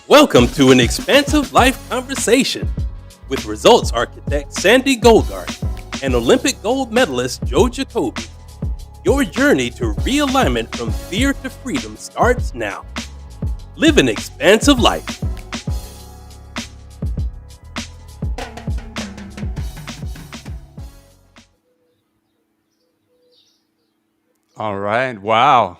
Welcome to an expansive life conversation with results architect Sande Golgart and Olympic gold medalist Joe Jacobi. Your journey to realignment from fear to freedom starts now. Live an expansive life. All right. Wow.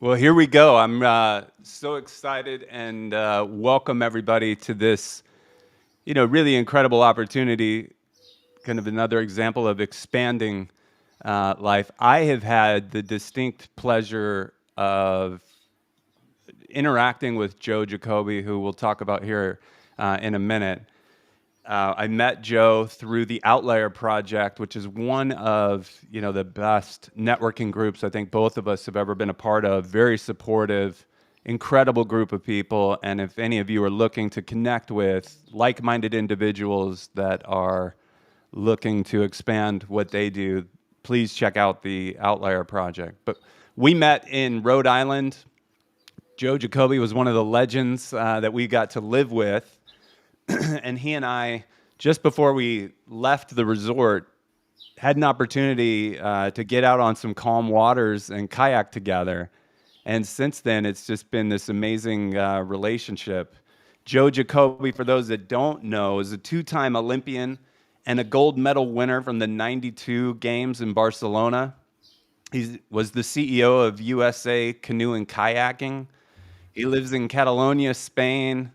Well, here we go. I'm so excited and welcome everybody to this, really incredible opportunity. Kind of another example of expanding life. I have had the distinct pleasure of interacting with Joe Jacobi, who we'll talk about here in a minute. I met Joe through the Outlier Project, which is one of the best networking groups I think both of us have ever been a part of. Very supportive, incredible group of people. And if any of you are looking to connect with like-minded individuals that are looking to expand what they do, please check out the Outlier Project. But we met in Rhode Island. Joe Jacobi was one of the legends that we got to live with. And he and I, just before we left the resort, had an opportunity to get out on some calm waters and kayak together. And since then, it's just been this amazing relationship. Joe Jacobi, for those that don't know, is a two-time Olympian and a gold medal winner from the '92 Games in Barcelona. He was the CEO of USA Canoe and Kayaking. He lives in Catalonia, Spain.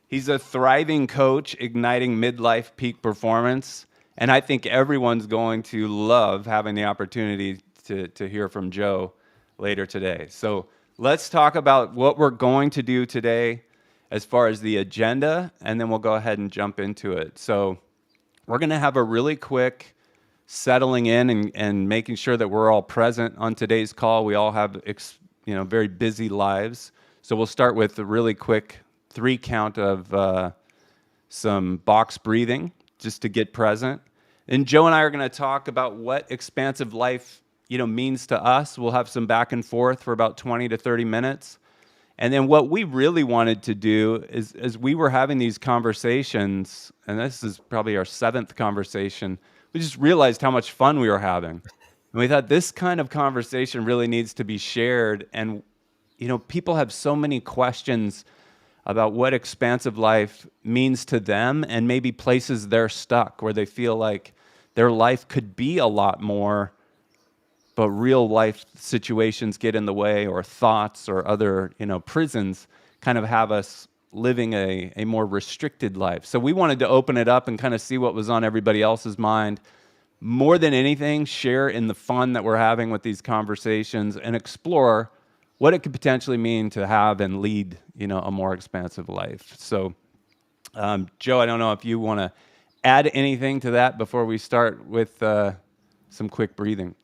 He's a thriving coach, igniting midlife peak performance. And I think everyone's going to love having the opportunity to hear from Joe later today. So let's talk about what we're going to do today as far as the agenda, and then we'll go ahead and jump into it. So we're going to have a really quick settling in and making sure that we're all present on today's call. We all have very busy lives. So we'll start with a really quick 3 count of some box breathing just to get present. And Joe and I are going to talk about what expansive life means to us. We'll have some back and forth for about 20 to 30 minutes. And then what we really wanted to do is, as we were having these conversations, and this is probably our 7th conversation, we just realized how much fun we were having. And we thought this kind of conversation really needs to be shared. And people have so many questions about what expansive life means to them and maybe places they're stuck where they feel like their life could be a lot more, but real life situations get in the way, or thoughts or other prisons kind of have us living a more restricted life. So we wanted to open it up and kind of see what was on everybody else's mind. More than anything, share in the fun that we're having with these conversations and explore what it could potentially mean to have and lead, a more expansive life. So, Joe, I don't know if you want to add anything to that before we start with some quick breathing.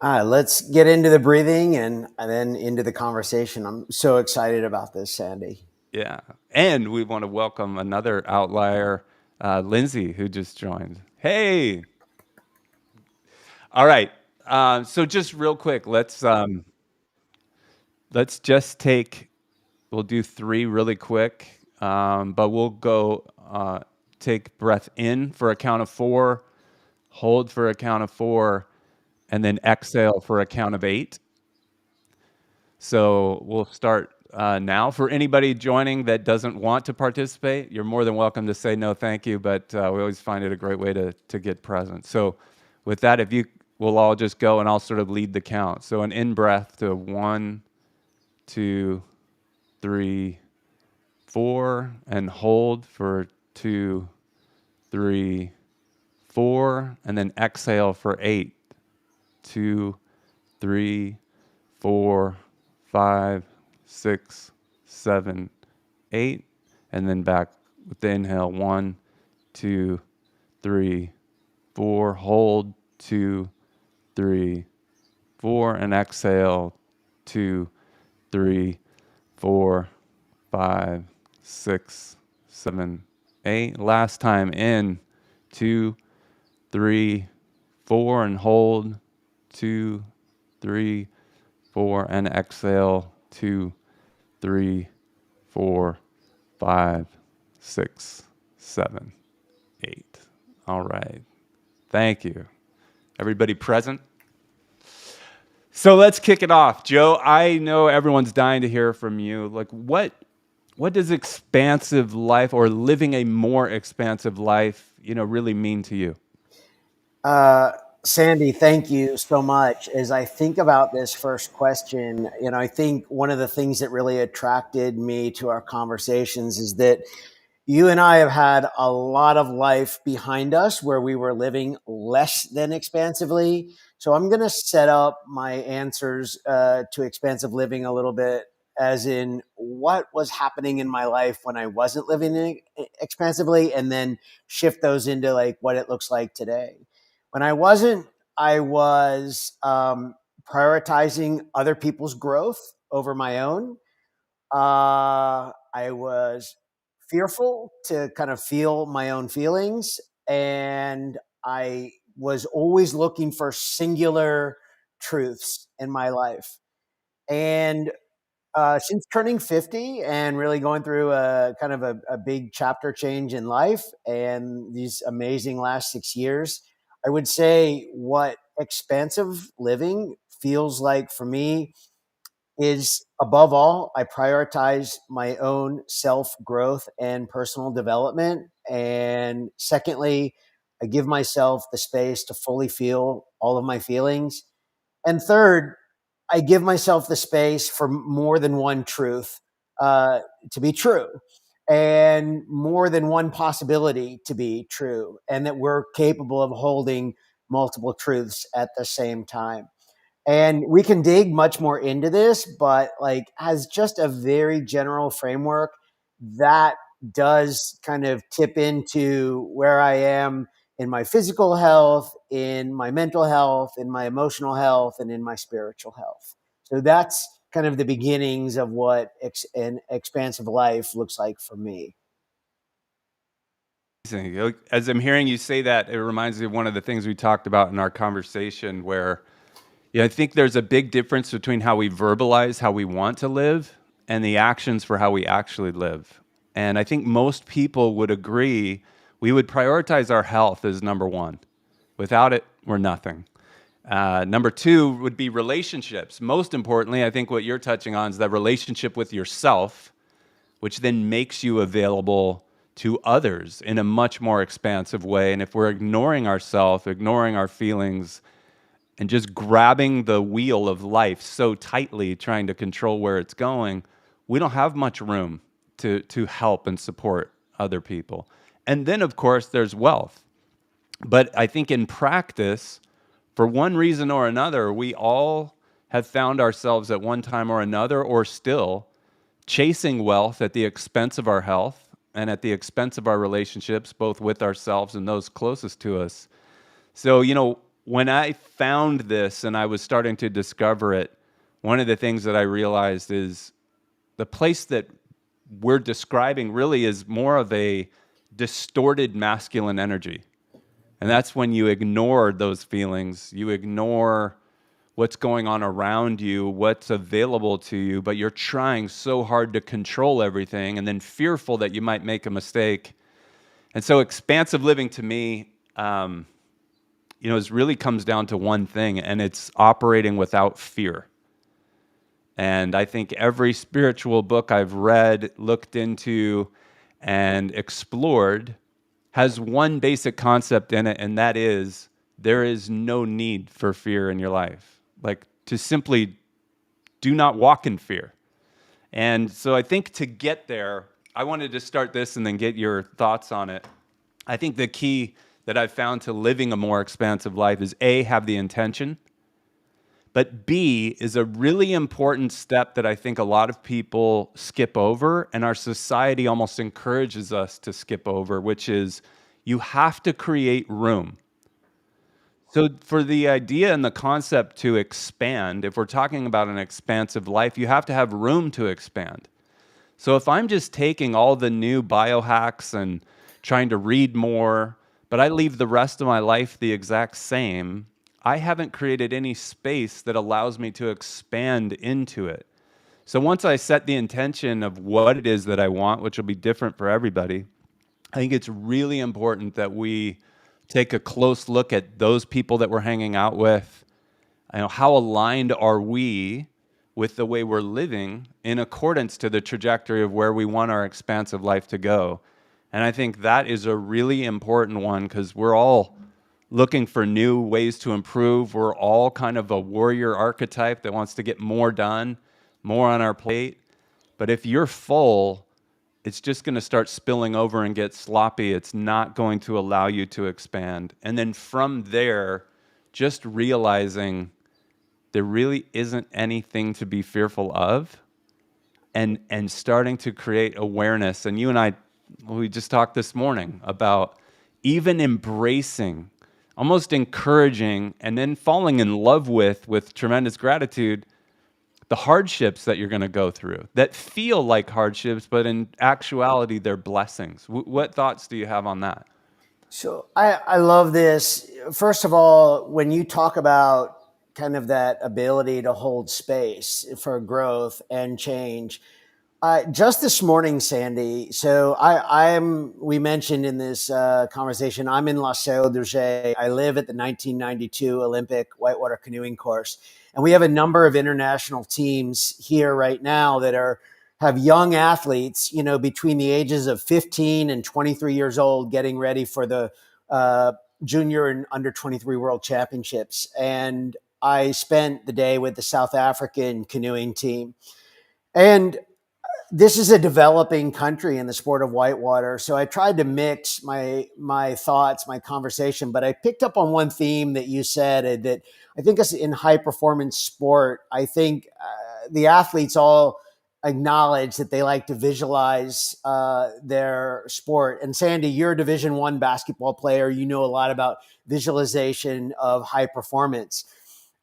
All right, let's get into the breathing and then into the conversation. I'm so excited about this, Sande. Yeah, and we want to welcome another outlier, Lindsay, who just joined. Hey! All right, so just real quick, let's just we'll do 3 really quick, but we'll go take breath in for a count of 4, hold for a count of 4, and then exhale for a count of 8. So we'll start now. For anybody joining that doesn't want to participate, you're more than welcome to say no thank you, but we always find it a great way to get present. So with that, we'll all just go and I'll sort of lead the count. So an in-breath to 1, 2, 3, 4, and hold for 2, 3, 4, and then exhale for 8. 2, 3, 4, 5, 6, 7, 8, and then back with the inhale. 1, 2, 3, 4. Hold 2, 3, 4, and exhale 2, 3, 4, 5, 6, 7, 8. Last time in 2, 3, 4, and hold 2, 3, 4, and exhale 2, 3, 4, 5, 6, 7, 8. All right. Thank you. Everybody present? So let's kick it off. Joe, I know everyone's dying to hear from you. Like, what does expansive life or living a more expansive life, really mean to you? Sandy, thank you so much. As I think about this first question, I think one of the things that really attracted me to our conversations is that you and I have had a lot of life behind us where we were living less than expansively. So I'm going to set up my answers to expansive living a little bit as in what was happening in my life when I wasn't living expansively, and then shift those into like what it looks like today. When I wasn't, I was prioritizing other people's growth over my own. I was fearful to kind of feel my own feelings. And I was always looking for singular truths in my life. And since turning 50 and really going through a kind of a big chapter change in life and these amazing last 6 years, I would say what expansive living feels like for me is, above all, I prioritize my own self growth and personal development. And secondly, I give myself the space to fully feel all of my feelings. And third, I give myself the space for more than one truth to be true, and more than one possibility to be true, and that we're capable of holding multiple truths at the same time. And we can dig much more into this, but like as just a very general framework, that does kind of tip into where I am in my physical health, in my mental health, in my emotional health, and in my spiritual health. So that's kind of the beginnings of what an expansive life looks like for me. As I'm hearing you say that, it reminds me of one of the things we talked about in our conversation where I think there's a big difference between how we verbalize how we want to live and the actions for how we actually live. And I think most people would agree we would prioritize our health as number one. Without it, we're nothing. Number two would be relationships. Most importantly, I think what you're touching on is that relationship with yourself, which then makes you available to others in a much more expansive way. And if we're ignoring ourselves, ignoring our feelings, and just grabbing the wheel of life so tightly, trying to control where it's going, we don't have much room to help and support other people. And then, of course, there's wealth. But I think in practice, for one reason or another, we all have found ourselves at one time or another, or still, chasing wealth at the expense of our health and at the expense of our relationships, both with ourselves and those closest to us. So, when I found this and I was starting to discover it, one of the things that I realized is the place that we're describing really is more of a distorted masculine energy. And that's when you ignore those feelings, you ignore what's going on around you, what's available to you, but you're trying so hard to control everything and then fearful that you might make a mistake. And so expansive living to me, it really comes down to one thing, and it's operating without fear. And I think every spiritual book I've read, looked into, and explored has one basic concept in it, and that is there is no need for fear in your life. Like, to simply do not walk in fear. And so I think to get there, I wanted to start this and then get your thoughts on it. I think the key that I've found to living a more expansive life is A, have the intention, but B is a really important step that I think a lot of people skip over, and our society almost encourages us to skip over, which is you have to create room. So for the idea and the concept to expand, if we're talking about an expansive life, you have to have room to expand. So if I'm just taking all the new biohacks and trying to read more, but I leave the rest of my life the exact same, I haven't created any space that allows me to expand into it. So once I set the intention of what it is that I want, which will be different for everybody, I think it's really important that we take a close look at those people that we're hanging out with. How aligned are we with the way we're living in accordance to the trajectory of where we want our expansive life to go? And I think that is a really important one, because we're all looking for new ways to improve. We're all kind of a warrior archetype that wants to get more done, more on our plate. But if you're full, it's just going to start spilling over and get sloppy. It's not going to allow you to expand. And then from there, just realizing there really isn't anything to be fearful of, and starting to create awareness. And you and I, we just talked this morning about even embracing, almost encouraging, and then falling in love with tremendous gratitude, the hardships that you're going to go through that feel like hardships, but in actuality, they're blessings. What thoughts do you have on that? So I love this. First of all, when you talk about kind of that ability to hold space for growth and change, just this morning, Sandy. So we mentioned in this conversation, I'm in La Salle d'Urgell. I live at the 1992 Olympic whitewater canoeing course. And we have a number of international teams here right now that have young athletes, between the ages of 15 and 23 years old, getting ready for the junior and under 23 world championships. And I spent the day with the South African canoeing team. And this is a developing country in the sport of whitewater. So I tried to mix my thoughts, my conversation, but I picked up on one theme that you said, that I think in high performance sport, I think the athletes all acknowledge that they like to visualize their sport. And Sandy, you're a Division I basketball player. You know a lot about visualization of high performance.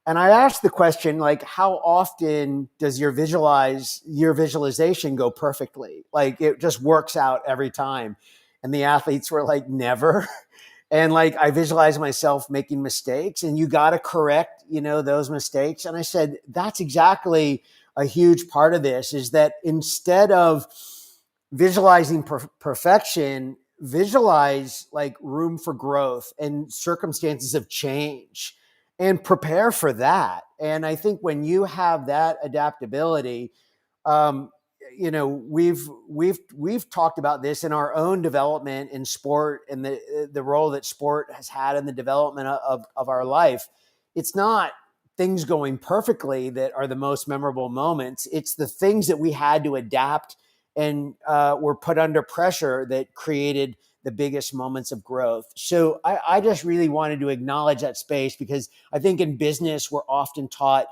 And I asked the question, like, how often does your visualization go perfectly? Like, it just works out every time. And the athletes were like, never. And like, I visualize myself making mistakes, and you got to correct, those mistakes. And I said, that's exactly a huge part of this, is that instead of visualizing perfection, visualize like room for growth and circumstances of change, and prepare for that. And I think when you have that adaptability, we've talked about this in our own development in sport, and the role that sport has had in the development of our life. It's not things going perfectly that are the most memorable moments. It's the things that we had to adapt and were put under pressure that created the biggest moments of growth. So I just really wanted to acknowledge that space, because I think in business, we're often taught,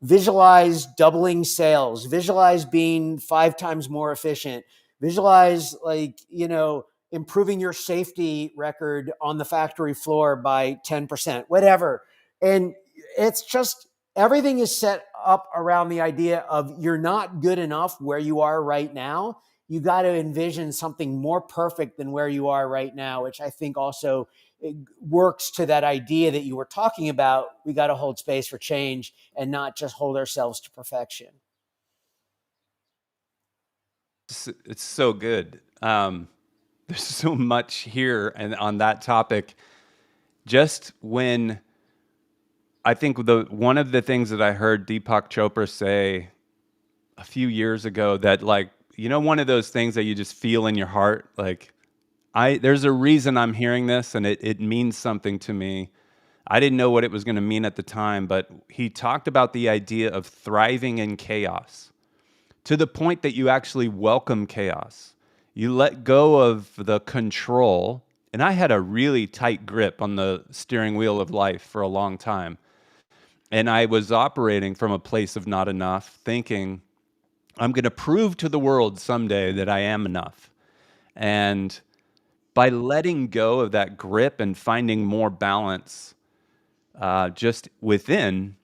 visualize doubling sales, visualize being 5 times more efficient, visualize improving your safety record on the factory floor by 10%, whatever. And it's just, everything is set up around the idea of you're not good enough where you are right now. You got to envision something more perfect than where you are right now, which I think also works to that idea that you were talking about. We got to hold space for change and not just hold ourselves to perfection. It's so good. There's so much here and on that topic. Just when I think one of the things that I heard Deepak Chopra say a few years ago, that one of those things that you just feel in your heart, there's a reason I'm hearing this, and it means something to me. I didn't know what it was going to mean at the time, but he talked about the idea of thriving in chaos, to the point that you actually welcome chaos. You let go of the control. And I had a really tight grip on the steering wheel of life for a long time. And I was operating from a place of not enough, thinking, I'm going to prove to the world someday that I am enough. And by letting go of that grip and finding more balance just within,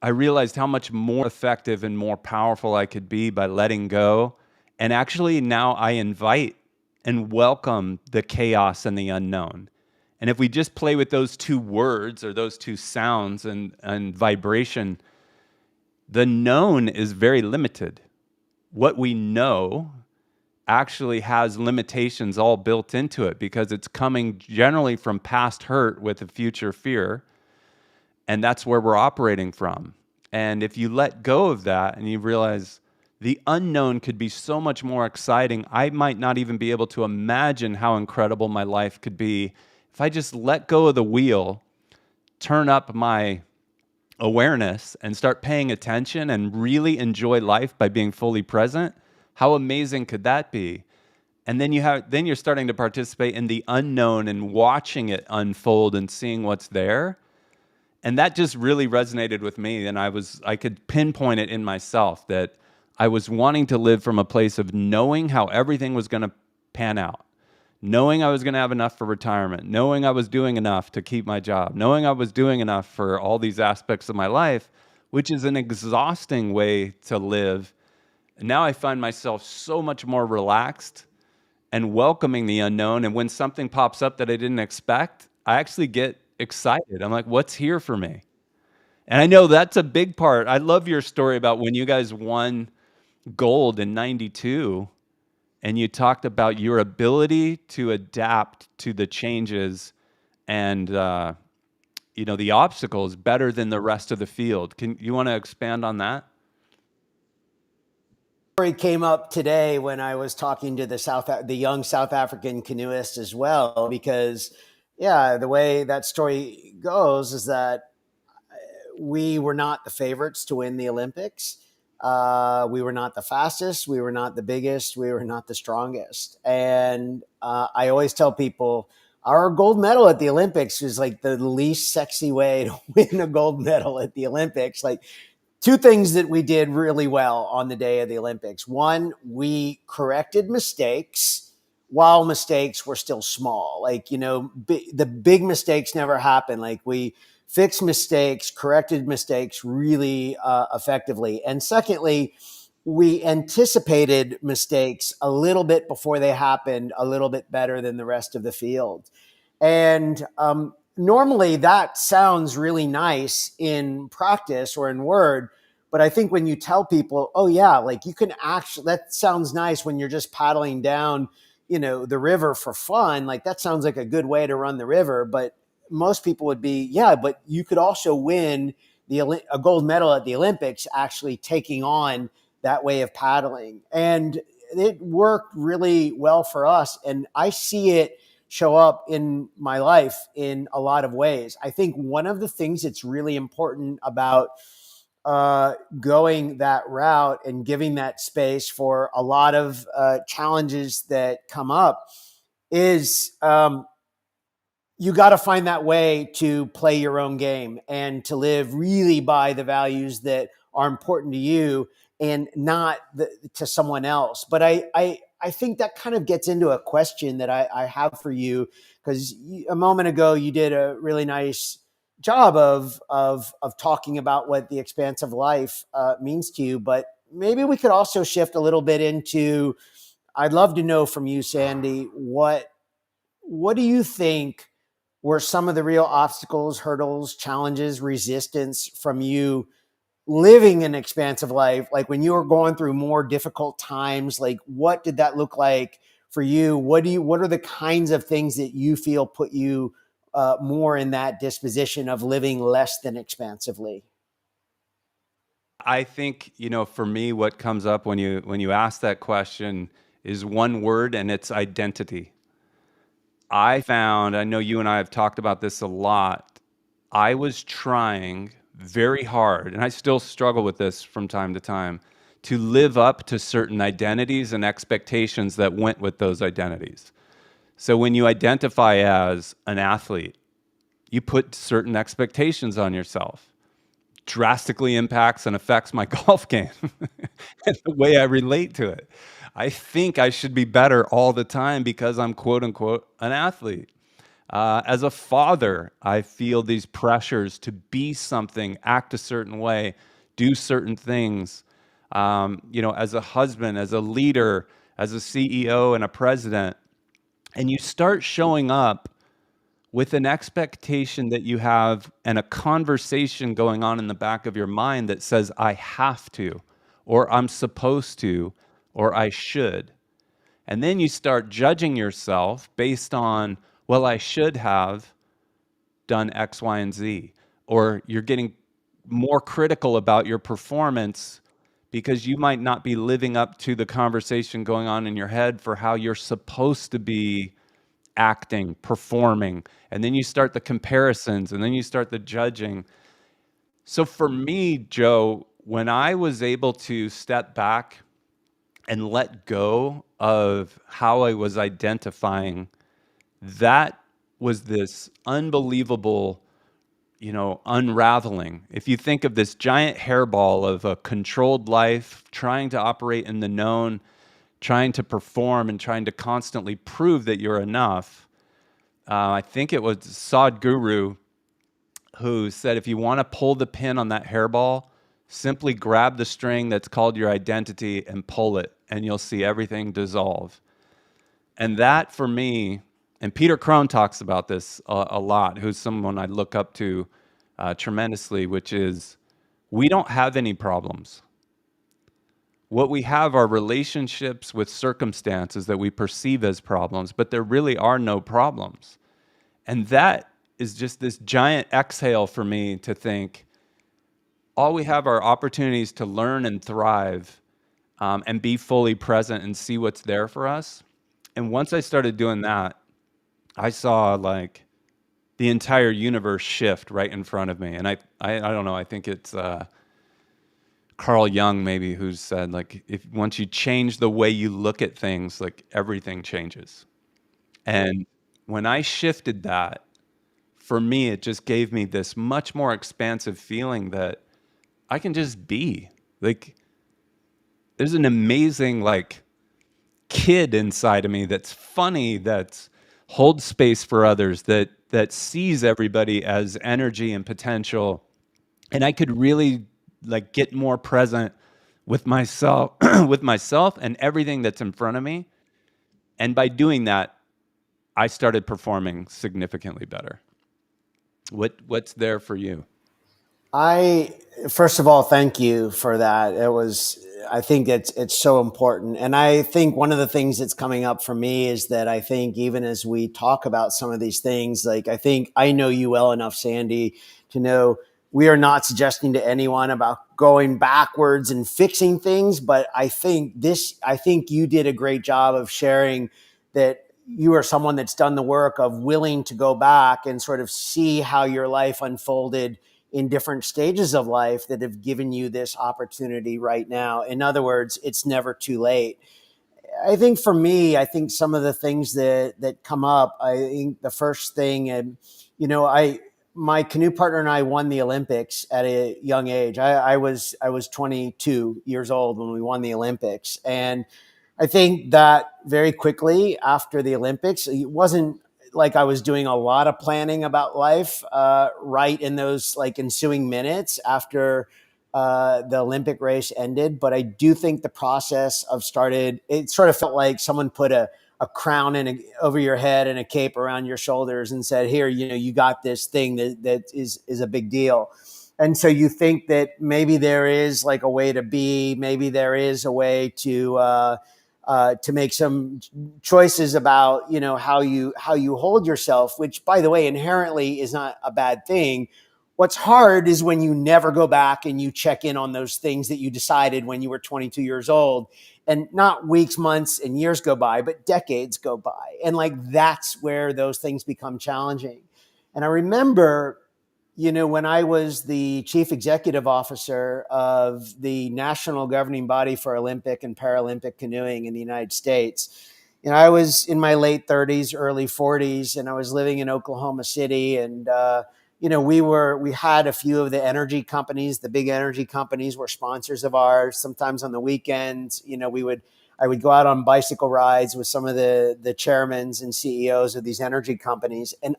I realized how much more effective and more powerful I could be by letting go. And actually now I invite and welcome the chaos and the unknown. And if we just play with those two words or those two sounds and vibration, the known is very limited. What we know actually has limitations all built into it because it's coming generally from past hurt with a future fear. And that's where we're operating from. And if you let go of that and you realize the unknown could be so much more exciting, I might not even be able to imagine how incredible my life could be if I just let go of the wheel, turn up my awareness, and start paying attention and really enjoy life by being fully present. How amazing could that be? And then you're starting to participate in the unknown and watching it unfold and seeing what's there. And that just really resonated with me. And I could pinpoint it in myself that I was wanting to live from a place of knowing how everything was going to pan out, knowing I was going to have enough for retirement, knowing I was doing enough to keep my job, knowing I was doing enough for all these aspects of my life, which is an exhausting way to live. And now I find myself so much more relaxed and welcoming the unknown. And when something pops up that I didn't expect, I actually get excited. I'm like, what's here for me? And I know that's a big part. I love your story about when you guys won gold in 92 and you talked about your ability to adapt to the changes and the obstacles better than the rest of the field. Can you want to expand on that? Story came up today when I was talking to the young South African canoeist as well, because the way that story goes is that we were not the favorites to win the Olympics. We were not the fastest. We were not the biggest. We were not the strongest. And I always tell people our gold medal at the Olympics is like the least sexy way to win a gold medal at the Olympics. Like, two things that we did really well on the day of the Olympics. One, we corrected mistakes while mistakes were still small. Like, the big mistakes never happened. Like, we fixed mistakes, corrected mistakes really effectively. And secondly, we anticipated mistakes a little bit before they happened, a little bit better than the rest of the field. And normally that sounds really nice in practice or in word, but I think when you tell people, oh yeah, like you can actually, that sounds nice when you're just paddling down, the river for fun. Like that sounds like a good way to run the river, but most people would be, yeah, but you could also win a gold medal at the Olympics actually taking on that way of paddling. And it worked really well for us. And I see it show up in my life in a lot of ways. I think one of the things that's really important about going that route and giving that space for a lot of challenges that come up is you got to find that way to play your own game and to live really by the values that are important to you and not to someone else. But I think that kind of gets into a question that I have for you, because a moment ago you did a really nice job of talking about what the expansive life means to you. But maybe we could also shift a little bit into, I'd love to know from you, Sandy, what do you think were some of the real obstacles, hurdles, challenges, resistance from you living an expansive life? Like when you were going through more difficult times, like what did that look like for you? What are the kinds of things that you feel put you more in that disposition of living less than expansively? I think, for me, what comes up when you ask that question is one word, and it's identity. I know you and I have talked about this a lot. I was trying very hard, and I still struggle with this from time to time, to live up to certain identities and expectations that went with those identities. So when you identify as an athlete, you put certain expectations on yourself. Drastically impacts and affects my golf game and the way I relate to it. I think I should be better all the time because I'm quote unquote an athlete. As a father, I feel these pressures to be something, act a certain way, do certain things. As a husband, as a leader, as a CEO and a president, and you start showing up with an expectation that you have and a conversation going on in the back of your mind that says, I have to, or I'm supposed to, or I should. And then you start judging yourself based on, well, I should have done X, Y, and Z. Or you're getting more critical about your performance because you might not be living up to the conversation going on in your head for how you're supposed to be acting, performing. And then you start the comparisons and then you start the judging. So for me, Joe, when I was able to step back and let go of how I was identifying, that was this unbelievable, unraveling. If you think of this giant hairball of a controlled life, trying to operate in the known, trying to perform and trying to constantly prove that you're enough. I think it was Sadhguru who said, if you want to pull the pin on that hairball, simply grab the string that's called your identity and pull it, and you'll see everything dissolve. And that for me, and Peter Crone talks about this a lot, who's someone I look up to tremendously, which is we don't have any problems. What we have are relationships with circumstances that we perceive as problems, but there really are no problems. And that is just this giant exhale for me to think, all we have are opportunities to learn and thrive and be fully present and see what's there for us. And once I started doing that, I saw like the entire universe shift right in front of me. And I don't know, I think it's Carl Jung maybe who said, like, if once you change the way you look at things, like everything changes. And when I shifted that, for me, it just gave me this much more expansive feeling that I can just be. Like, there's an amazing, like, kid inside of me that's funny, that's holds space for others, that sees everybody as energy and potential. And I could really like get more present with myself with myself and everything that's in front of me. And by doing that, I started performing significantly better. What's there for you? First of all, thank you for that. I think it's so important. And I think one of the things that's coming up for me is that I think even as we talk about some of these things, like I think I know you well enough, Sandy, to know we are not suggesting to anyone about going backwards and fixing things. But I think you did a great job of sharing that you are someone that's done the work of willing to go back and sort of see how your life unfolded in different stages of life that have given you this opportunity right now. In other words, it's never too late. I think for me, some of the things that come up, I think the first thing, and my canoe partner and I won the Olympics at a young age. I was 22 years old when we won the Olympics. And I think that very quickly after the Olympics, it wasn't like I was doing a lot of planning about life right in those like ensuing minutes after the Olympic race ended. But I do think the process it sort of felt like someone put a crown over your head and a cape around your shoulders and said, here, you got this thing that is a big deal. And so you think that maybe there is like a way to be, maybe there is a way to make some choices about, how you hold yourself, which, by the way, inherently is not a bad thing. What's hard is when you never go back and you check in on those things that you decided when you were 22 years old, and not weeks, months, and years go by, but decades go by. And like, that's where those things become challenging. And I remember, when I was the chief executive officer of the national governing body for Olympic and Paralympic canoeing in the United States, I was in my late 30s, early 40s, and I was living in Oklahoma City. And, we had a few of the energy companies, the big energy companies were sponsors of ours. Sometimes on the weekends, I would go out on bicycle rides with some of the chairmen and CEOs of these energy companies. And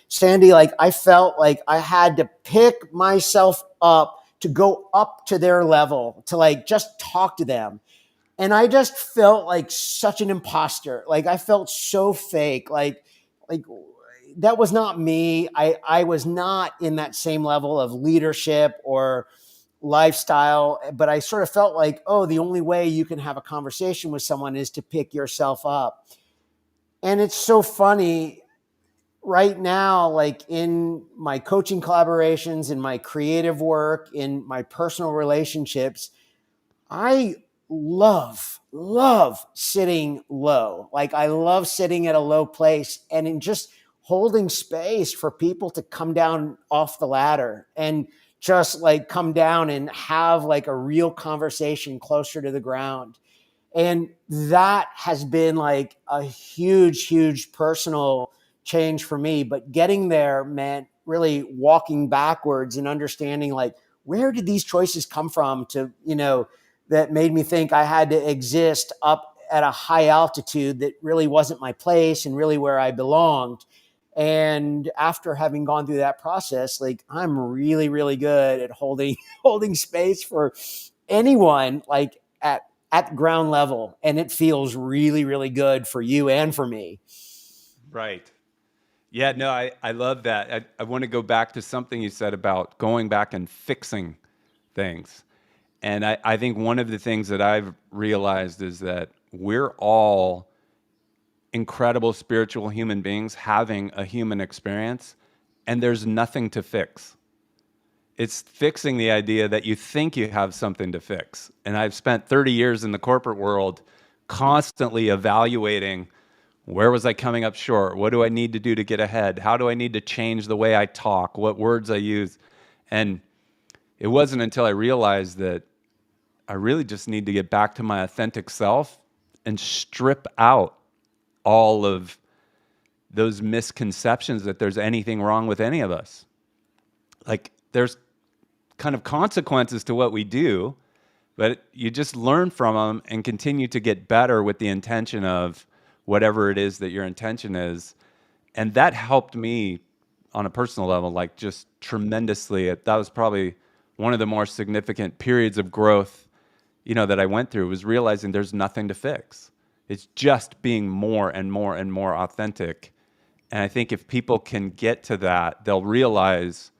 Sandy, like I felt like I had to pick myself up to go up to their level, to like just talk to them. And I just felt like such an imposter. Like I felt so fake. Like that was not me. I was not in that same level of leadership or lifestyle, but I sort of felt like, oh, the only way you can have a conversation with someone is to pick yourself up. And it's so funny right now, like in my coaching collaborations, in my creative work, in my personal relationships, I love sitting low. Like I love sitting at a low place and in just holding space for people to come down off the ladder and just like come down and have like a real conversation closer to the ground. And that has been like a huge personal change for me. But getting there meant really walking backwards and understanding like, where did these choices come from to, that made me think I had to exist up at a high altitude that really wasn't my place and really where I belonged. And after having gone through that process, like I'm really good at holding space for anyone like at ground level, and it feels really good for you and for me. Right. Yeah, no, I love that. I want to go back to something you said about going back and fixing things. And I think one of the things that I've realized is that we're all incredible spiritual human beings having a human experience, and there's nothing to fix. It's fixing the idea that you think you have something to fix. And I've spent 30 years in the corporate world constantly evaluating, where was I coming up short? What do I need to do to get ahead? How do I need to change the way I talk? What words I use? And it wasn't until I realized that I really just need to get back to my authentic self and strip out all of those misconceptions that there's anything wrong with any of us. Like there's kind of consequences to what we do, but you just learn from them and continue to get better with the intention of whatever it is that your intention is. And that helped me on a personal level, like just tremendously. That was probably one of the more significant periods of growth, that I went through, was realizing there's nothing to fix. It's just being more and more and more authentic. And I think if people can get to that, they'll realize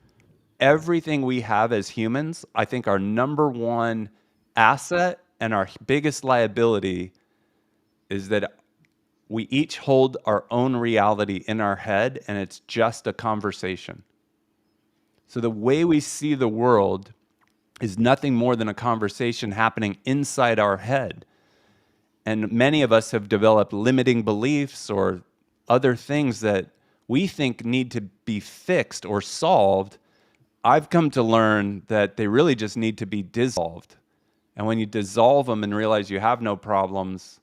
everything we have as humans, I think our number one asset and our biggest liability is that we each hold our own reality in our head, and it's just a conversation. So the way we see the world is nothing more than a conversation happening inside our head. And many of us have developed limiting beliefs or other things that we think need to be fixed or solved. I've come to learn that they really just need to be dissolved. And when you dissolve them and realize you have no problems,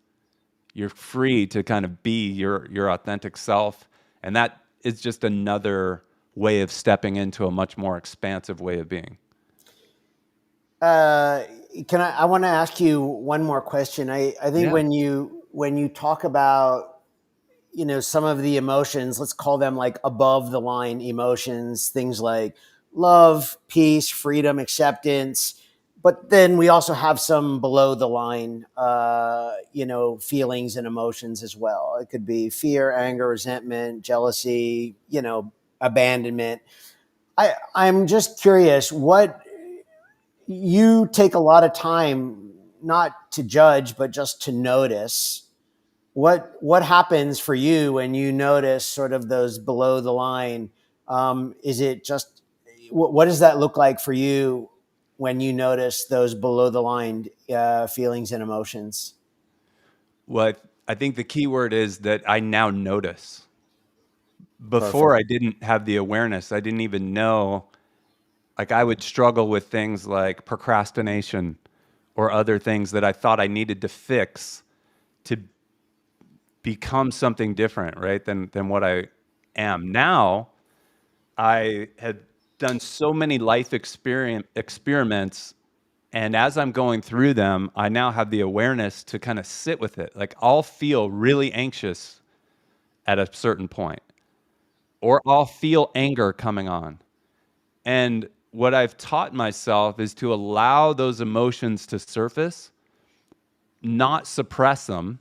you're free to kind of be your authentic self. And that is just another way of stepping into a much more expansive way of being. I want to ask you one more question. I think when you talk about, some of the emotions, let's call them like above the line emotions, things like love, peace, freedom, acceptance. But then we also have some below the line, feelings and emotions as well. It could be fear, anger, resentment, jealousy, abandonment. I'm just curious, what you take a lot of time not to judge, but just to notice. What happens for you when you notice sort of those below the line? Is it just, what does that look like for you when you notice those below the line feelings and emotions? Well, I think the key word is that I now notice. Before, I didn't have the awareness. I didn't even know. Like I would struggle with things like procrastination or other things that I thought I needed to fix to become something different, right, than what I am. Now, I had done so many life experiments, and as I'm going through them, I now have the awareness to kind of sit with it. Like I'll feel really anxious at a certain point, or I'll feel anger coming on. And what I've taught myself is to allow those emotions to surface, not suppress them,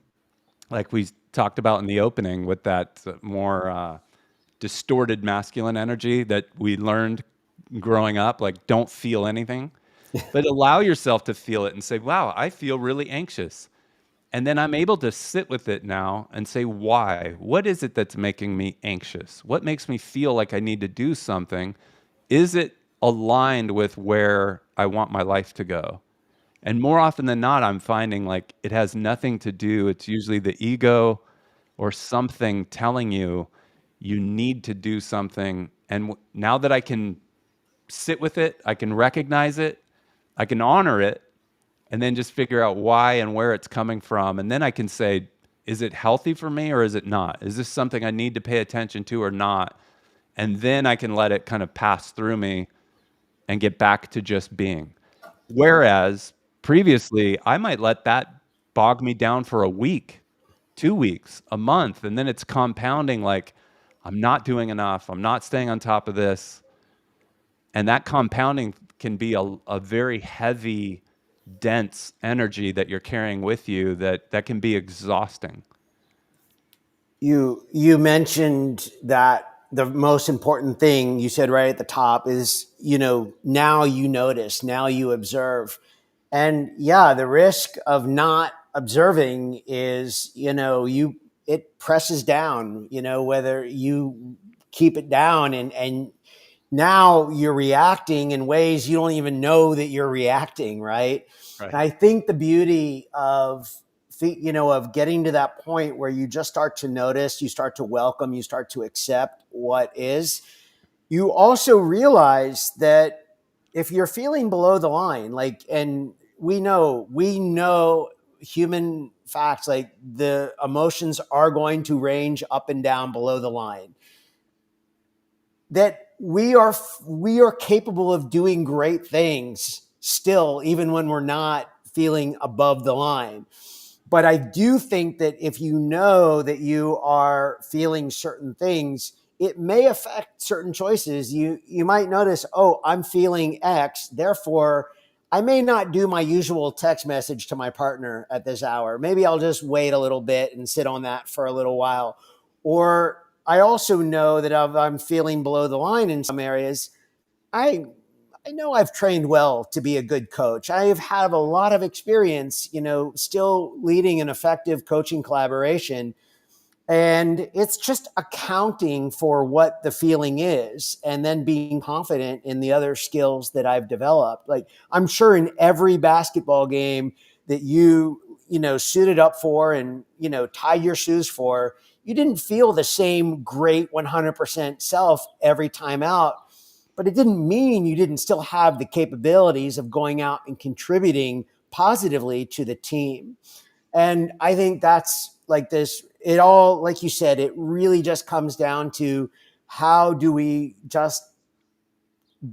like we talked about in the opening with that more distorted masculine energy that we learned growing up, like don't feel anything, but allow yourself to feel it and say, wow, I feel really anxious. And then I'm able to sit with it now and say, why? What is it that's making me anxious? What makes me feel like I need to do something? Is it aligned with where I want my life to go? And more often than not, I'm finding like it has nothing to do. It's usually the ego or something telling you you need to do something. And now that I can sit with it, I can recognize it, I can honor it, and then just figure out why and where it's coming from. And then I can say, is it healthy for me or is it not? Is this something I need to pay attention to or not? And then I can let it kind of pass through me and get back to just being. Whereas previously, I might let that bog me down for a week, 2 weeks, a month, and then it's compounding like, I'm not doing enough, I'm not staying on top of this. And that compounding can be a very heavy, dense energy that you're carrying with you that can be exhausting. You mentioned that the most important thing you said right at the top is, now you notice, now you observe. And yeah, the risk of not observing is, it presses down, whether you keep it down and now you're reacting in ways you don't even know that you're reacting, right? Right. And I think the beauty of getting to that point where you just start to notice, you start to welcome, you start to accept what is, you also realize that if you're feeling below the line, and we know human facts, like the emotions are going to range up and down below the line, that we are capable of doing great things still, even when we're not feeling above the line. But I do think that if you know that you are feeling certain things, it may affect certain choices. You might notice, oh, I'm feeling X, therefore I may not do my usual text message to my partner at this hour. Maybe I'll just wait a little bit and sit on that for a little while. Or I also know that if I'm feeling below the line in some areas, I know I've trained well to be a good coach. I have had a lot of experience, still leading an effective coaching collaboration. And it's just accounting for what the feeling is and then being confident in the other skills that I've developed. Like, I'm sure in every basketball game that suited up for and, tied your shoes for, you didn't feel the same great 100% self every time out. But it didn't mean you didn't still have the capabilities of going out and contributing positively to the team. And I think that's like this, it all, like you said, it really just comes down to how do we just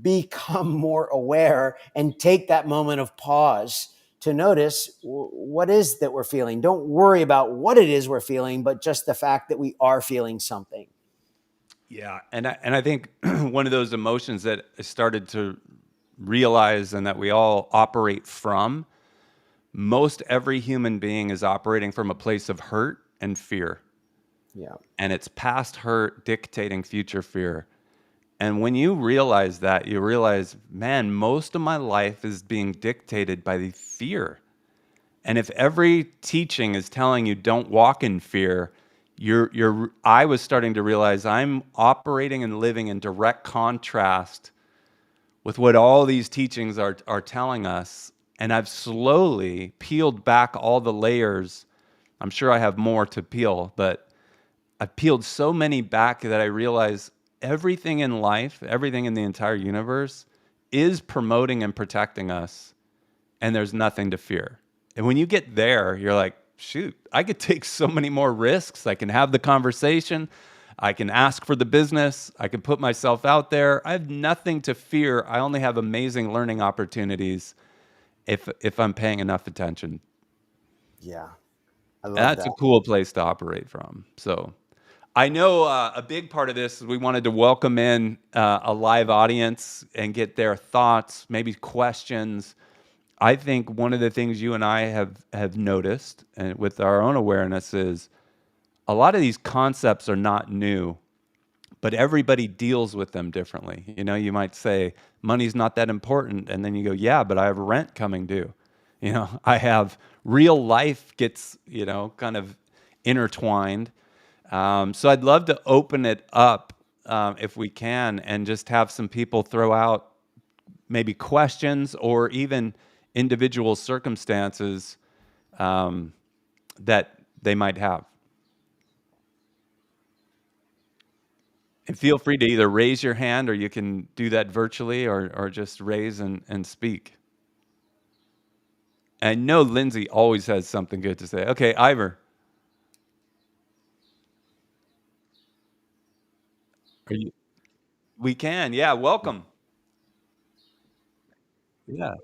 become more aware and take that moment of pause to notice what is that we're feeling. Don't worry about what it is we're feeling, but just the fact that we are feeling something. Yeah, and I think one of those emotions that I started to realize and that we all operate from, most every human being is operating from a place of hurt and fear. Yeah. And it's past hurt dictating future fear. And when you realize that, you realize, man, most of my life is being dictated by the fear. And if every teaching is telling you don't walk in fear, I was starting to realize I'm operating and living in direct contrast with what all these teachings are telling us. And I've slowly peeled back all the layers. I'm sure I have more to peel, but I've peeled so many back that I realize everything in life, everything in the entire universe is promoting and protecting us, and there's nothing to fear. And when you get there, you're like, shoot, I could take so many more risks. I can have the conversation. I can ask for the business. I can put myself out there. I have nothing to fear. I only have amazing learning opportunities if I'm paying enough attention. Yeah. I love That's that. a cool place to operate from. So I know a big part of this is we wanted to welcome in a live audience and get their thoughts, maybe questions. I think one of the things you and I have noticed, and with our own awareness, is a lot of these concepts are not new, but everybody deals with them differently. You know, you might say money's not that important, and then you go, yeah, but I have rent coming due. You know, I have real life gets, you know, kind of intertwined. So I'd love to open it up if we can, and just have some people throw out maybe questions or even individual circumstances that they might have. And feel free to either raise your hand, or you can do that virtually, or just raise and speak. And I know Lindsay always has something good to say. Okay, Ivor. Are you, we can. Yeah, welcome. Yeah.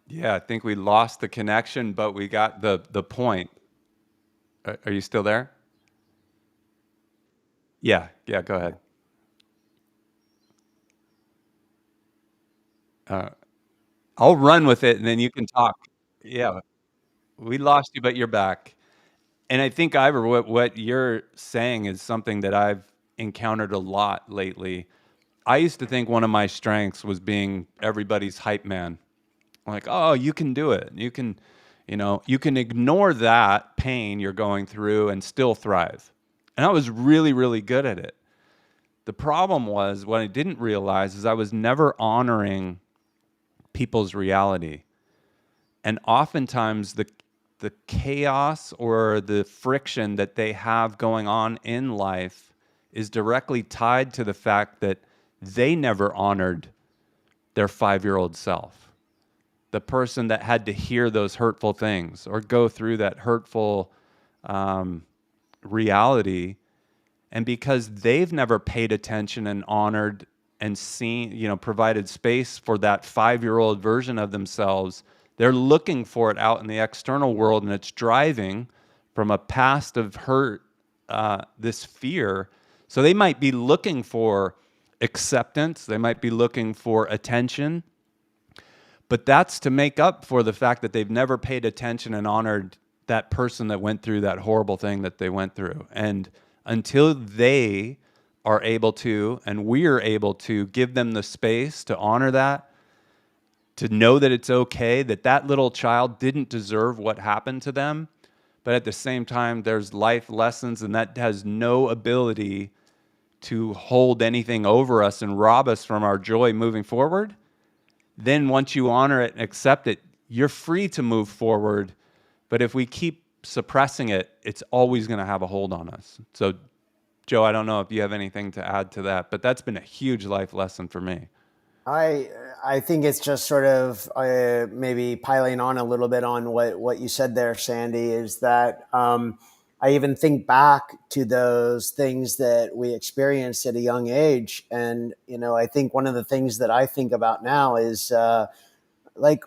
Yeah, I think we lost the connection, but we got the point. Are you still there? Yeah, yeah, go ahead. Uh, I'll run with it, and then you can talk. Yeah, we lost you, but you're back. And I think, Ivor, what you're saying is something that I've encountered a lot lately. I used to think one of my strengths was being everybody's hype man. Like, oh, you can do it. You can, you know, you can ignore that pain you're going through and still thrive. And I was really, really good at it. The problem was, what I didn't realize is I was never honoring people's reality. And oftentimes the chaos or the friction that they have going on in life is directly tied to the fact that they never honored their 5-year-old self, the person that had to hear those hurtful things or go through that hurtful reality. And because they've never paid attention and honored and seen, you know, provided space for that 5-year-old version of themselves, they're looking for it out in the external world, and it's driving from a past of hurt, this fear. So they might be looking for acceptance, they might be looking for attention, but that's to make up for the fact that they've never paid attention and honored that person that went through that horrible thing that they went through. And until they are able to, and we're able to give them the space to honor that, to know that it's okay, that that little child didn't deserve what happened to them, but at the same time, there's life lessons, and that has no ability to hold anything over us and rob us from our joy moving forward. Then once you honor it and accept it, you're free to move forward. But if we keep suppressing it, it's always going to have a hold on us. So, Joe, I don't know if you have anything to add to that, but that's been a huge life lesson for me. I think it's just sort of maybe piling on a little bit on what you said there, Sandy, is that I even think back to those things that we experienced at a young age. And, you know, I think one of the things that I think about now is like,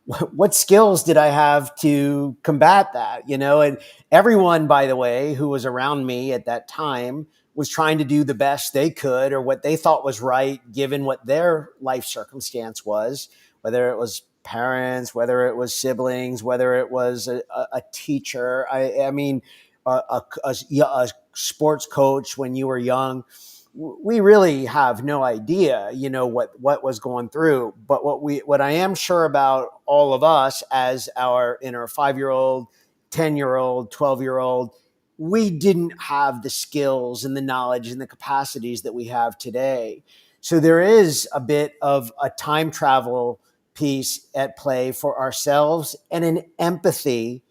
what skills did I have to combat that? And everyone, by the way, who was around me at that time was trying to do the best they could or what they thought was right, given what their life circumstance was, whether it was parents, whether it was siblings, whether it was a teacher. I mean, a sports coach when you were young. We really have no idea, what was going through. But what I am sure about all of us as our 5-year-old, 10-year-old, 12-year-old, we didn't have the skills and the knowledge and the capacities that we have today. So there is a bit of a time travel piece at play for ourselves and an empathy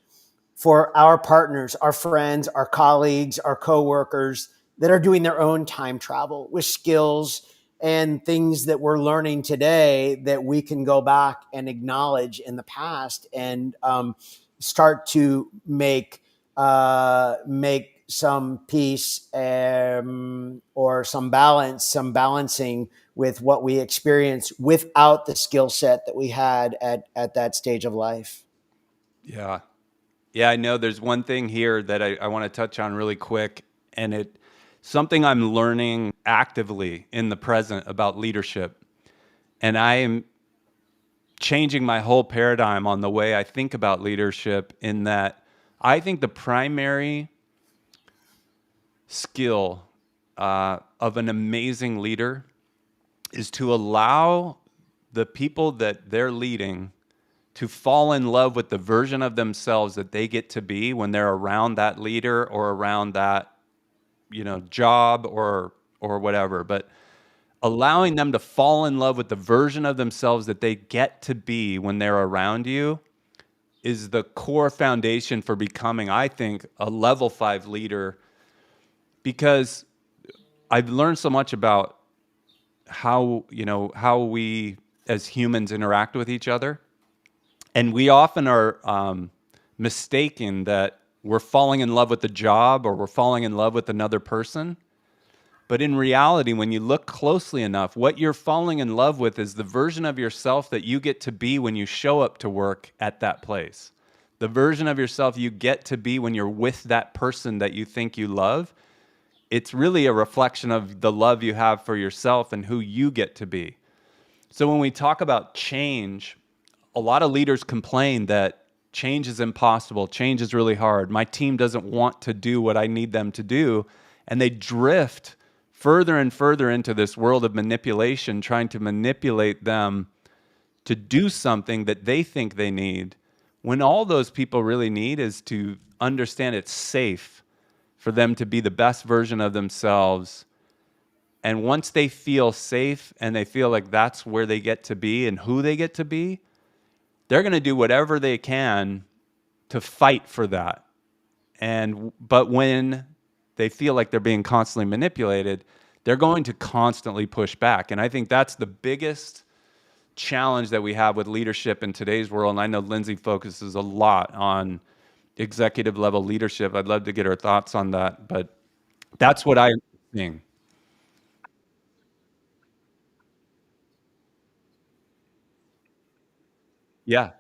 for our partners, our friends, our colleagues, our coworkers that are doing their own time travel with skills and things that we're learning today that we can go back and acknowledge in the past and start to make some peace or some balancing with what we experience without the skill set that we had at that stage of life. Yeah. Yeah, I know there's one thing here that I want to touch on really quick, and it's something I'm learning actively in the present about leadership. And I am changing my whole paradigm on the way I think about leadership, in that I think the primary skill of an amazing leader is to allow the people that they're leading to fall in love with the version of themselves that they get to be when they're around that leader or around that, job or whatever. But allowing them to fall in love with the version of themselves that they get to be when they're around you is the core foundation for becoming, I think, a level 5 leader. Because I've learned so much about how we as humans interact with each other. And we often are mistaken that we're falling in love with the job or we're falling in love with another person. But in reality, when you look closely enough, what you're falling in love with is the version of yourself that you get to be when you show up to work at that place. The version of yourself you get to be when you're with that person that you think you love. It's really a reflection of the love you have for yourself and who you get to be. So when we talk about change, a lot of leaders complain that change is impossible, change is really hard, my team doesn't want to do what I need them to do, and they drift further and further into this world of manipulation, trying to manipulate them to do something that they think they need, when all those people really need is to understand it's safe for them to be the best version of themselves. And once they feel safe and they feel like that's where they get to be and who they get to be, they're going to do whatever they can to fight for that. But when they feel like they're being constantly manipulated, they're going to constantly push back. And I think that's the biggest challenge that we have with leadership in today's world. And I know Lindsay focuses a lot on executive level leadership. I'd love to get her thoughts on that, but that's what I'm seeing. Yeah.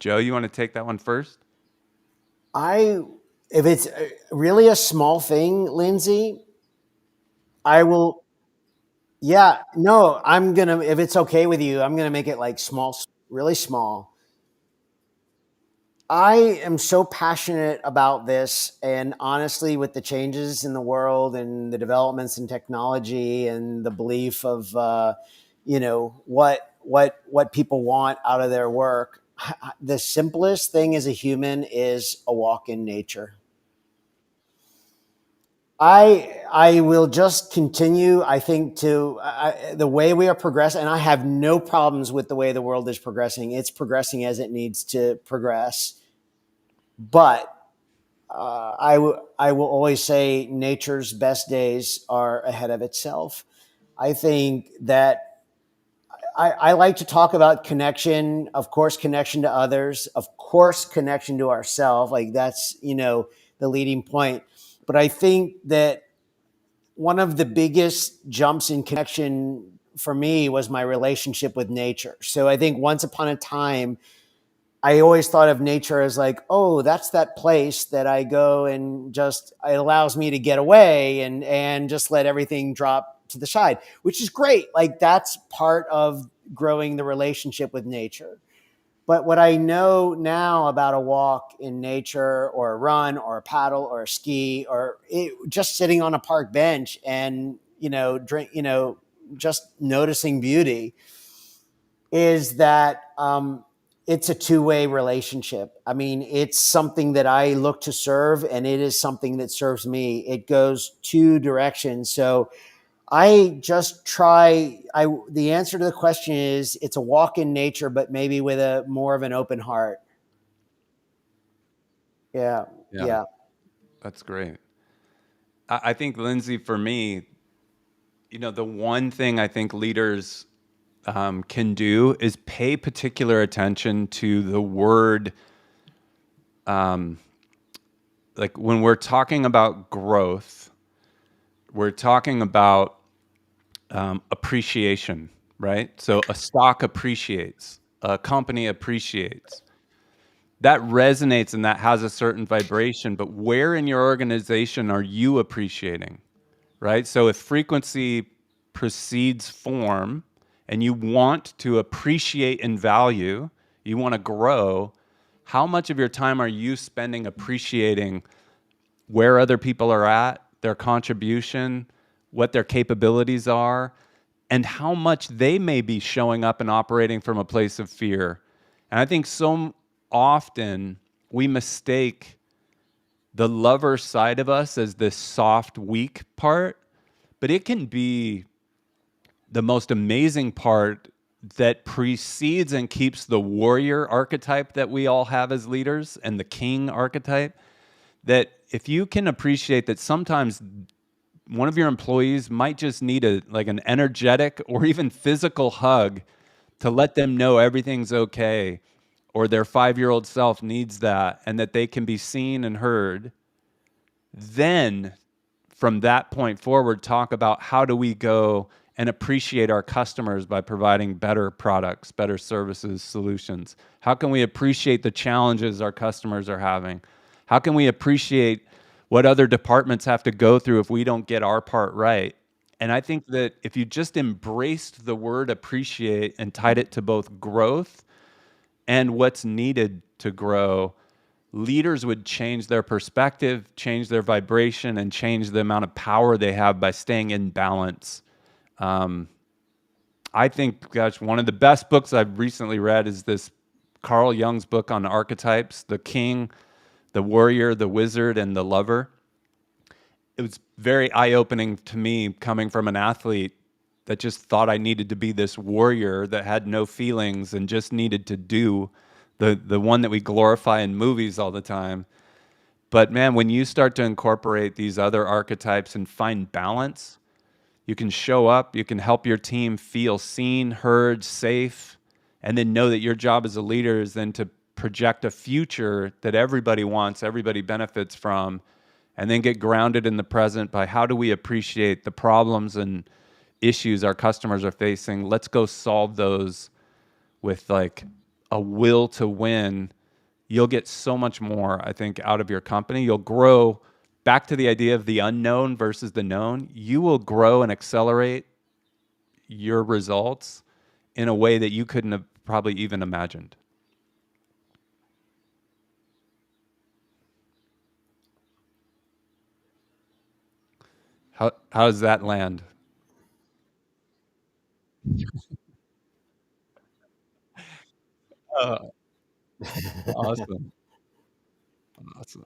Joe, you want to take that one first? If it's really a small thing, Lindsay, I will. Yeah, no, I'm gonna. If it's okay with you, I'm gonna make it like small, really small. I am so passionate about this, and honestly, with the changes in the world and the developments in technology and the belief of, what people want out of their work, the simplest thing as a human is a walk in nature. I will just continue. I think the way we are progressing, and I have no problems with the way the world is progressing. It's progressing as it needs to progress, but I will always say nature's best days are ahead of itself. I think that I like to talk about connection, of course, connection to others, of course, connection to ourselves. Like that's, the leading point. But I think that one of the biggest jumps in connection for me was my relationship with nature. So I think once upon a time, I always thought of nature as like, oh, that's that place that I go and just it allows me to get away and just let everything drop to the side, which is great. Like that's part of growing the relationship with nature. But what I know now about a walk in nature or a run or a paddle or a ski or just sitting on a park bench and, just noticing beauty is that it's a two-way relationship. I mean, it's something that I look to serve and it is something that serves me. It goes two directions. So I just the answer to the question is it's a walk in nature, but maybe with a more of an open heart. Yeah. Yeah, Yeah. that's great. I think, Lindsay, for me, the one thing I think leaders can do is pay particular attention to the word. Like when we're talking about growth, we're talking about appreciation, right? So a stock appreciates, a company appreciates. That resonates and that has a certain vibration, but where in your organization are you appreciating, right? So if frequency precedes form and you want to appreciate and value, you want to grow, how much of your time are you spending appreciating where other people are at, their contribution, what their capabilities are, and how much they may be showing up and operating from a place of fear? And I think so often we mistake the lover side of us as this soft, weak part, but it can be the most amazing part that precedes and keeps the warrior archetype that we all have as leaders and the king archetype. That if you can appreciate that sometimes one of your employees might just need an energetic or even physical hug to let them know everything's okay, or their 5-year-old self needs that, and that they can be seen and heard, then from that point forward, talk about how do we go and appreciate our customers by providing better products, better services, solutions. How can we appreciate the challenges our customers are having? How can we appreciate what other departments have to go through if we don't get our part right? And I think that if you just embraced the word appreciate and tied it to both growth and what's needed to grow, leaders would change their perspective, change their vibration, and change the amount of power they have by staying in balance. I think, gosh, one of the best books I've recently read is this Carl Jung's book on archetypes, the king, the warrior, the wizard, and the lover. It was very eye-opening to me coming from an athlete that just thought I needed to be this warrior that had no feelings and just needed to do the one that we glorify in movies all the time. But man, when you start to incorporate these other archetypes and find balance, you can show up, you can help your team feel seen, heard, safe, and then know that your job as a leader is then to project a future that everybody wants, everybody benefits from, and then get grounded in the present by how do we appreciate the problems and issues our customers are facing. Let's go solve those with a will to win, you'll get so much more, I think, out of your company. You'll grow. Back to the idea of the unknown versus the known, you will grow and accelerate your results in a way that you couldn't have probably even imagined. How does that land? Uh, awesome. Awesome.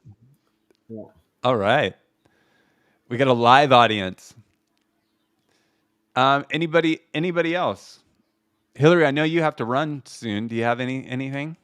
Yeah. All right. We got a live audience. Anybody else? Hillary, I know you have to run soon. Do you have anything?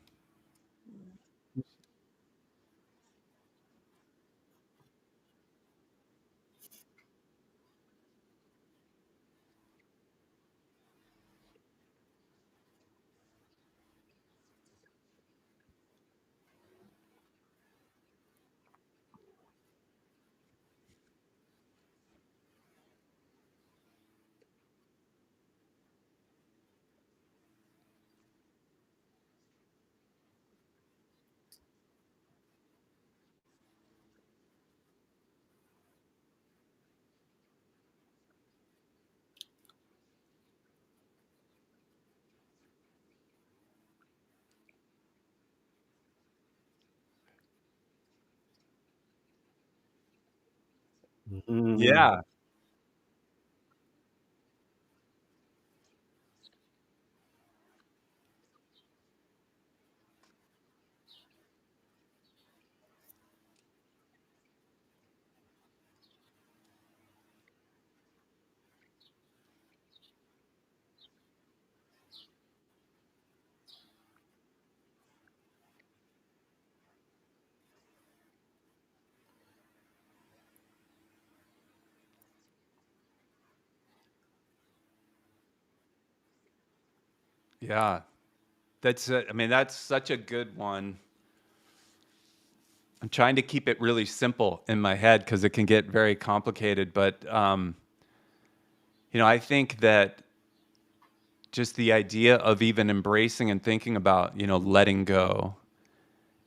Mm. Yeah. Yeah. I mean, that's such a good one. I'm trying to keep it really simple in my head because it can get very complicated. But I think that just the idea of even embracing and thinking about, letting go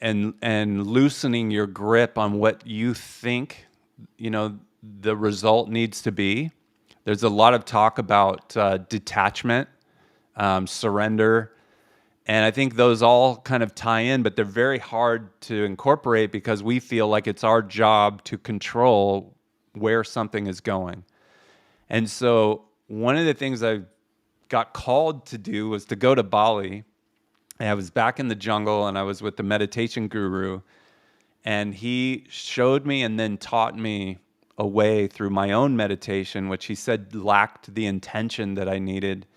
and loosening your grip on what you think, the result needs to be. There's a lot of talk about detachment, surrender. And I think those all kind of tie in, but they're very hard to incorporate because we feel like it's our job to control where something is going. And so one of the things I got called to do was to go to Bali. And I was back in the jungle and I was with the meditation guru. And he showed me and then taught me a way through my own meditation, which he said lacked the intention that I needed,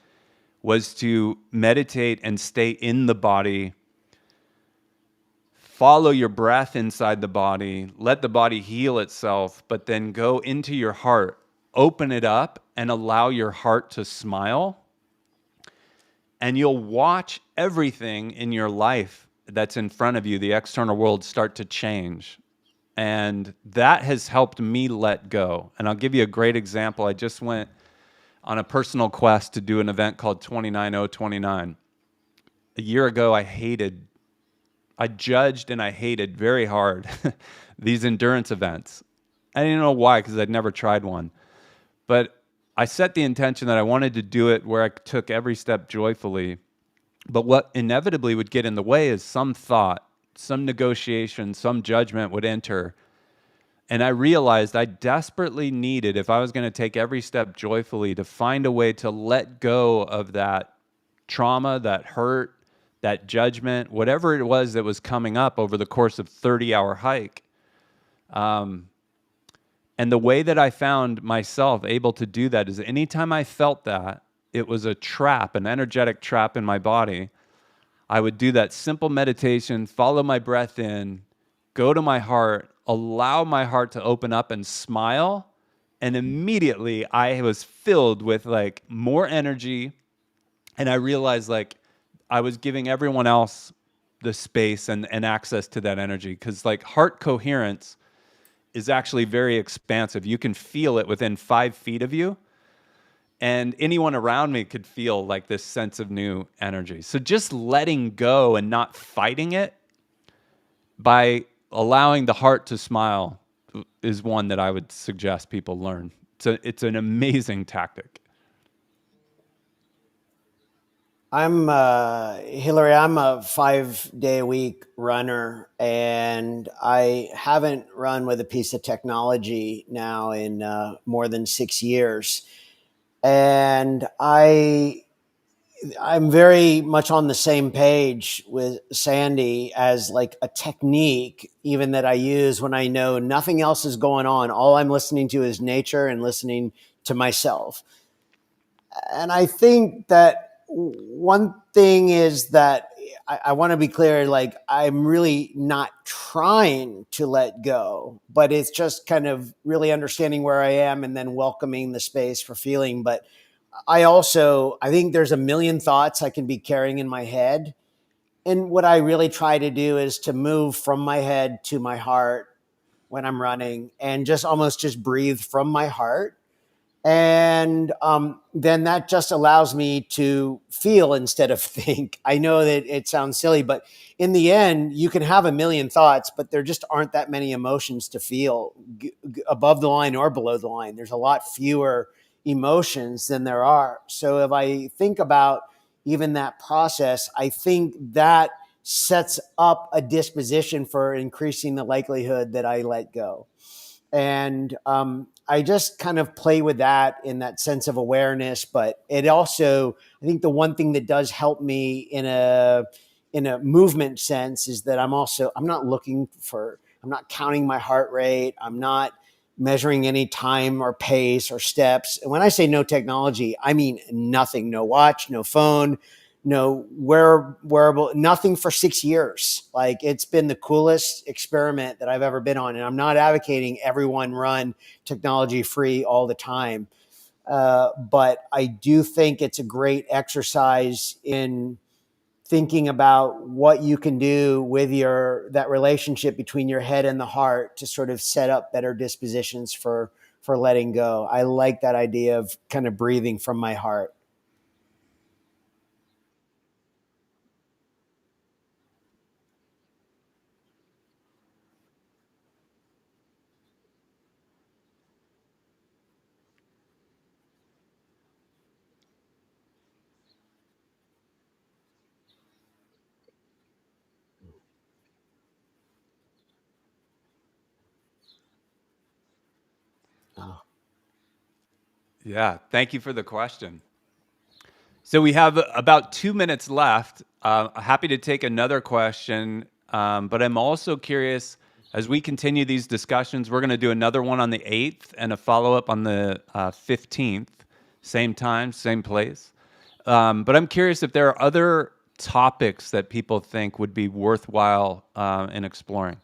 was to meditate and stay in the body, follow your breath inside the body, let the body heal itself, but then go into your heart, open it up, and allow your heart to smile. And you'll watch everything in your life that's in front of you, the external world, start to change. And that has helped me let go. And I'll give you a great example. I just went on a personal quest to do an event called 29029. A year ago, I judged and I hated very hard these endurance events. I didn't know why, because I'd never tried one. But I set the intention that I wanted to do it where I took every step joyfully. But what inevitably would get in the way is some thought, some negotiation, some judgment would enter. And I realized I desperately needed, if I was going to take every step joyfully, to find a way to let go of that trauma, that hurt, that judgment, whatever it was that was coming up over the course of 30-hour hike. And the way that I found myself able to do that is anytime I felt that, it was a trap, an energetic trap in my body. I would do that simple meditation, follow my breath in, go to my heart, allow my heart to open up and smile. And immediately I was filled with like more energy. And I realized like I was giving everyone else the space and access to that energy. Because like heart coherence is actually very expansive. You can feel it within 5 feet of you. and anyone around me could feel like this sense of new energy. So just letting go and not fighting it by allowing the heart to smile is one that I would suggest people learn. It's an amazing tactic. Hillary, I'm a 5-day-a-week runner, and I haven't run with a piece of technology now in more than 6 years. And I'm very much on the same page with Sandy as like a technique, even that I use when I know nothing else is going on. All I'm listening to is nature and listening to myself. And I think that one thing is that I want to be clear, like, I'm really not trying to let go, but it's just kind of really understanding where I am and then welcoming the space for feeling. But I think there's a million thoughts I can be carrying in my head. And what I really try to do is to move from my head to my heart when I'm running and just almost just breathe from my heart. And then that just allows me to feel instead of think. I know that it sounds silly, but in the end, you can have a million thoughts, but there just aren't that many emotions to feel above the line or below the line. There's a lot fewer emotions than there are. So if I think about even that process, I think that sets up a disposition for increasing the likelihood that I let go. And I just kind of play with that in that sense of awareness. But it also, I think the one thing that does help me in a movement sense is that I'm not counting my heart rate. I'm not measuring any time or pace or steps. And when I say no technology, I mean nothing, no watch, no phone, no wearable, nothing for 6 years. Like, it's been the coolest experiment that I've ever been on. And I'm not advocating everyone run technology free all the time. But I do think it's a great exercise in thinking about what you can do with that relationship between your head and the heart to sort of set up better dispositions for letting go. I like that idea of kind of breathing from my heart. Oh. Yeah, thank you for the question. So we have about 2 minutes left. Happy to take another question, but I'm also curious, as we continue these discussions, we're going to do another one on the 8th and a follow-up on the 15th, same time, same place. But I'm curious if there are other topics that people think would be worthwhile in exploring.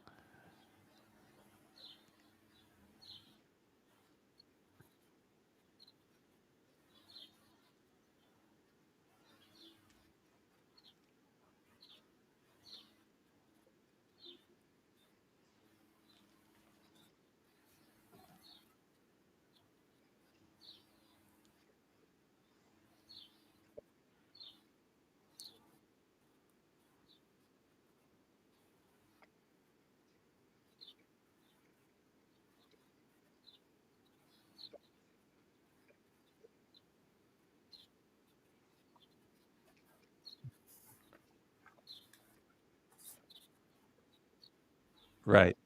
Right.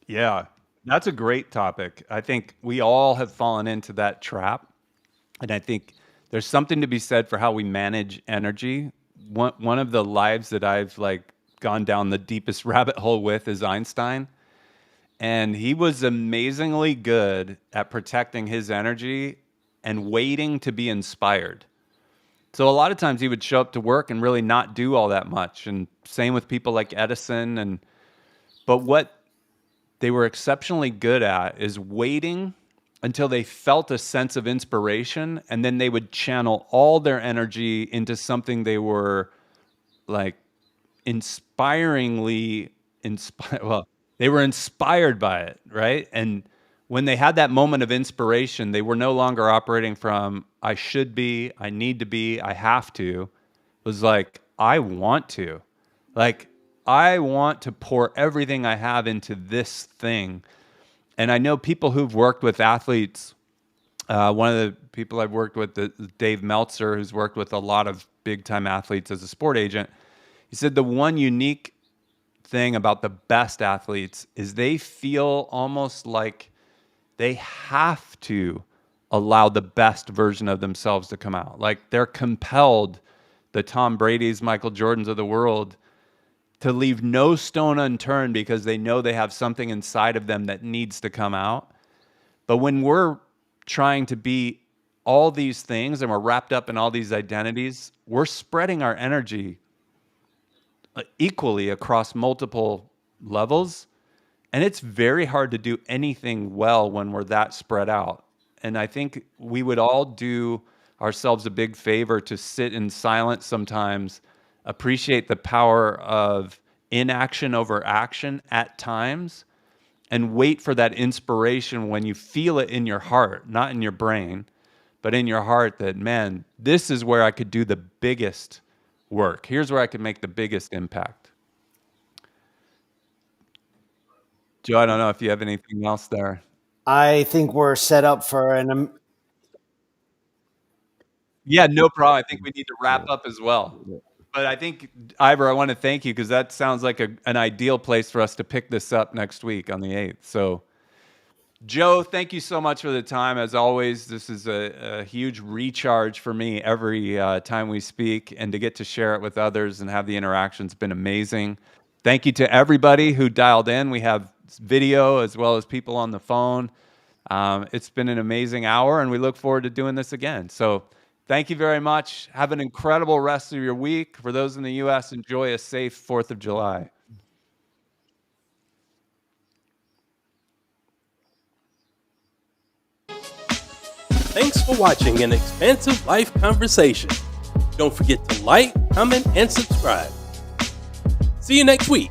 Yeah, that's a great topic. I think we all have fallen into that trap. And I think there's something to be said for how we manage energy. One of the lives that I've like gone down the deepest rabbit hole with is Einstein. And he was amazingly good at protecting his energy and waiting to be inspired. So a lot of times he would show up to work and really not do all that much. And same with people like Edison and But what they were exceptionally good at is waiting until they felt a sense of inspiration, and then they would channel all their energy into something they were like inspiringly inspired. Well, they were inspired by it, right? And when they had that moment of inspiration, they were no longer operating from I should be, I need to be, I have to. It was like I want to. Like I want to pour everything I have into this thing. And I know people who've worked with athletes. One of the people I've worked with, Dave Meltzer, who's worked with a lot of big time athletes as a sport agent. He said the one unique thing about the best athletes is they feel almost like they have to allow the best version of themselves to come out. Like they're compelled, the Tom Brady's, Michael Jordans of the world, to leave no stone unturned because they know they have something inside of them that needs to come out. But when we're trying to be all these things and we're wrapped up in all these identities, we're spreading our energy equally across multiple levels. And it's very hard to do anything well when we're that spread out. And I think we would all do ourselves a big favor to sit in silence sometimes, appreciate the power of inaction over action at times, and wait for that inspiration when you feel it in your heart, not in your brain, but in your heart that, man, this is where I could do the biggest work. Here's where I could make the biggest impact. Joe, I don't know if you have anything else there. I think we're set up for Yeah, no problem. I think we need to wrap up as well. But I think, Ivor, I want to thank you because that sounds like an ideal place for us to pick this up next week on the 8th. So, Joe, thank you so much for the time. As always, this is a huge recharge for me every time we speak, and to get to share it with others and have the interaction's been amazing. Thank you to everybody who dialed in. We have video as well as people on the phone. It's been an amazing hour, and we look forward to doing this again. So thank you very much. Have an incredible rest of your week. For those in the U.S., enjoy a safe 4th of July. Thanks for watching an Expansive Life Conversation. Don't forget to like, comment, and subscribe. See you next week.